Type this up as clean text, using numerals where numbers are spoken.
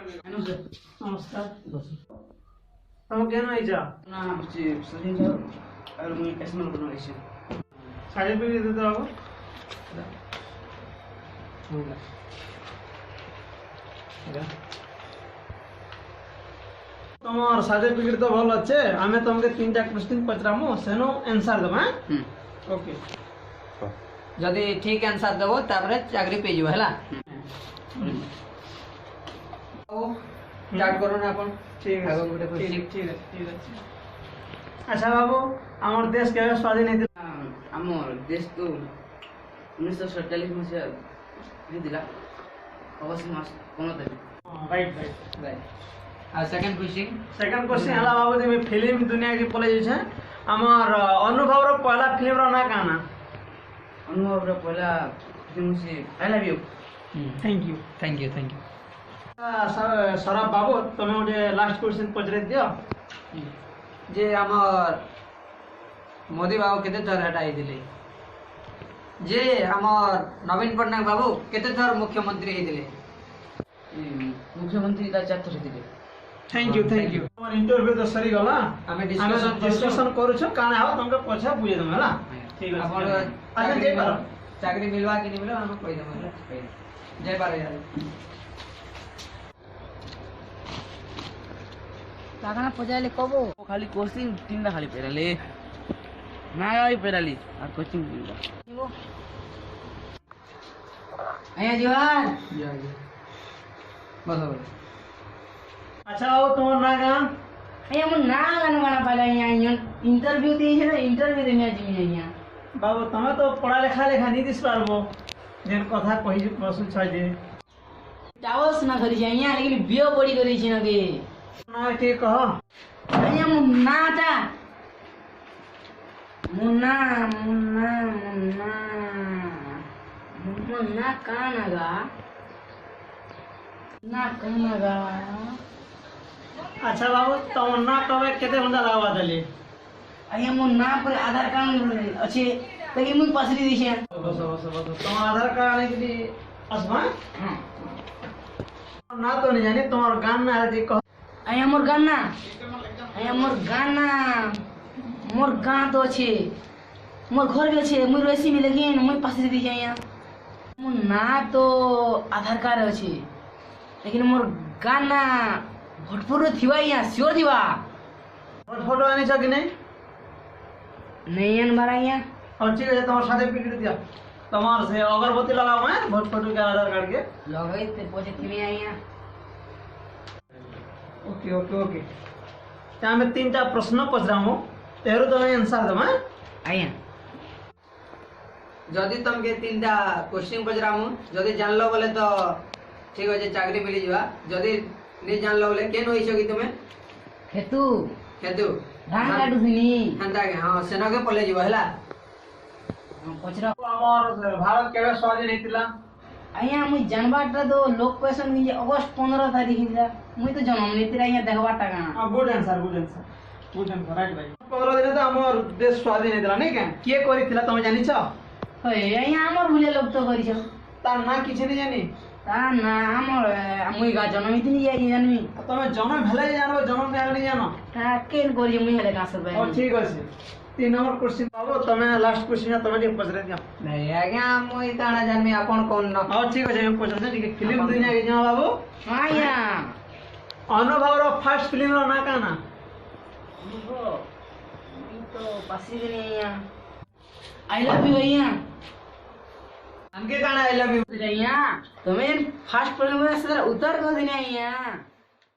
नमस्कार तुम केन आइजा ना मुझे सही जाओ और मुझे कैसे मन बना इसे सर्टिफिकेट दे दो তোমার সার্টিফিকেট তো ভালো আছে আমি তোমাকে তিনটা কোশ্চেন পচরামু সেনো आंसर দেব হ্যাঁ ওকে যদি ঠিক आंसर দেব তারপরে চাকরি পেয়ে যাব হেলা ও স্টার্ট করুন এখন ঠিক আছে আগে গোটে কোশ্চেন ঠিক আছে আচ্ছা বাবু আমার দেশ কেবে স্বাধীন হয়েছিল আমার দেশ তো 1947 মସିହା ହେଇଥିଲା ଅଗଷ୍ଟ ମାସ 15 ତାରିଖ রাইট রাইট রাইট আর সেকেন্ড কোশ্চেন सेकंड क्वेश्चन हला बाबू जी फिल्म दुनिया की पले जे আমার अनुभव रो पहला फिल्म रो ना काना ଅନୁଭବର ପହିଲା ଫିଲ୍ମ ସେ I love you thank you thank you সরব বাবু তুমি ওটে লাস্ট क्वेश्चन পচরে দিও যে আমার মোদি বাবু কেতে থর হটাই দিলে যে আমার নবীন পটনায়ক বাবু কেতে থর মুখ্যমন্ত্রী হইতিলে ମୁଖ୍ୟମନ୍ତ୍ରୀ ତା 4 ଥର ହେଇଥିଲେ थैंक यू তোমার ইন্টারভিউ তো সরি গলা আমি ଆମେ ডিসକশন କରୁଛୁ କାଣା ହେବ ତମକେ ପଛେ ବୁଝେଇ ଦେମୁ ହେଲା ଠିକ ଅଛି ଆଚ୍ଛା ଯାଇ ପାର চাকরি মিলবা কি নিমিলবা আমি কই দেব ହେଲା যাই পারে যাই কাকানা পজাইলে কব ଖାଲି କୋଶ୍ଚିନ୍ ତିନିଟା ଖାଲି ପେରାଲି ନା ଗାଇ ପେରାଲି আর କୋଶ୍ଚିନ୍ ତିନିଟା আয়া জোহার বলো বলো আচ্ছা বাবু তোমার না গান আয়া মো না গান গানা পাইলা ইয়া ইন্টারভিউ দিয়েছে না ইন্টারভিউ দিনে জিমি ইয়া বাবু তুমি তো পড়া লেখা নি দিস পারবো যেন কথা কহি বসু ছয় যে টাওস না করি ইয়া লেকিন বিয়ে পড়ি করিছি না কে না কি কহ আয়া মো নাটা মুন্না মুন্না মুন্না মুন্না কানাগা না কানাগা আচ্ছা বাবু তোমার না কবে কেতে ঘন্টা লাগবা তাহলে আয়া মো না পরে আধার কার্ড আছে লেকিন মুই পাসরি দিছি বস তোমার আধার কার্ড আনি যদি আসবা হ্যাঁ না তো নি জানি তোমার গান না আছে কহ আয়া মোর গান না আয়া মোর গান না মোর গাঁ তো আছে মোর ঘর भी আছে মুই রইছি মি লেকিন মুই পাসরি দিছি আয়া মোর না তো আধার কার্ড আছে লেকিন মোর গান না ভটপুর থিবা ইয়া সিওর থিবা ফটো আনিছ কি নাই नहीं अन भरा इया और ठीक है तुम्हारे सर्टिफिकेट दिया तुम्हारे से अगरबत्ती लगाओ है वोट फोटो के आधार कार्ड के लगई ते पोजे थी आइया ओके ओके ओके त्या मैं तीन टा प्रश्न पचरामु तेरो तुम्हें आंसर दम है आइया যদি তোমাকে তিনটা কোশ্চেন পচরামু যদি জানলো বলে তো ঠিক আছে চাকরি মিলি যাবা যদি নি জানলো বলে কেন হইছ কি তুমি खेतु হেতু धान काटु दिनी হান্তা হ্যাঁ সেনকে পলে যাব হেলা पचरा আমার ভারত কেবে স্বাধীন হইতিলা आइया मुई जानबाटा तो लोक क्वेश्चन कि अगस्त 15 तारीख हिला मुई तो जन्म नीति आइया देखबाटा गाना गुड आंसर राइट भाई 15 दिन तो हमर देश स्वाधीन हइतिला नहीं के के करितिला तुम जानि छ होय आइया हमर भुले लोक तो करिछ तार ना किछि नहीं जानी ता ना हमर मुई गा जन्म नीति नि जाई जानमी तुम जन्म भेले जानो जन्म ने नहीं जानो ता केन करिय मुई हेले गासर और भाई ठीक अछि 3 नंबर क्वेश्चन बाबू तुम्हें लास्ट क्वेश्चन तुम्हें ठीक पचरे दिया নাই আজ্ঞা মুই তানা জানমি আপন কোন ন और ठीक अछि मैं पचरे ठीक फिल्म दुनिया के जा बाबू आइया अनुभव रो फर्स्ट फिल्म रो ना काना मुई तो पासी दिनी आइया आई लव यू आइया हमके काना आई लव यू आइया तुम्हें फास्ट प्रश्न में से उत्तर दो दिने आइया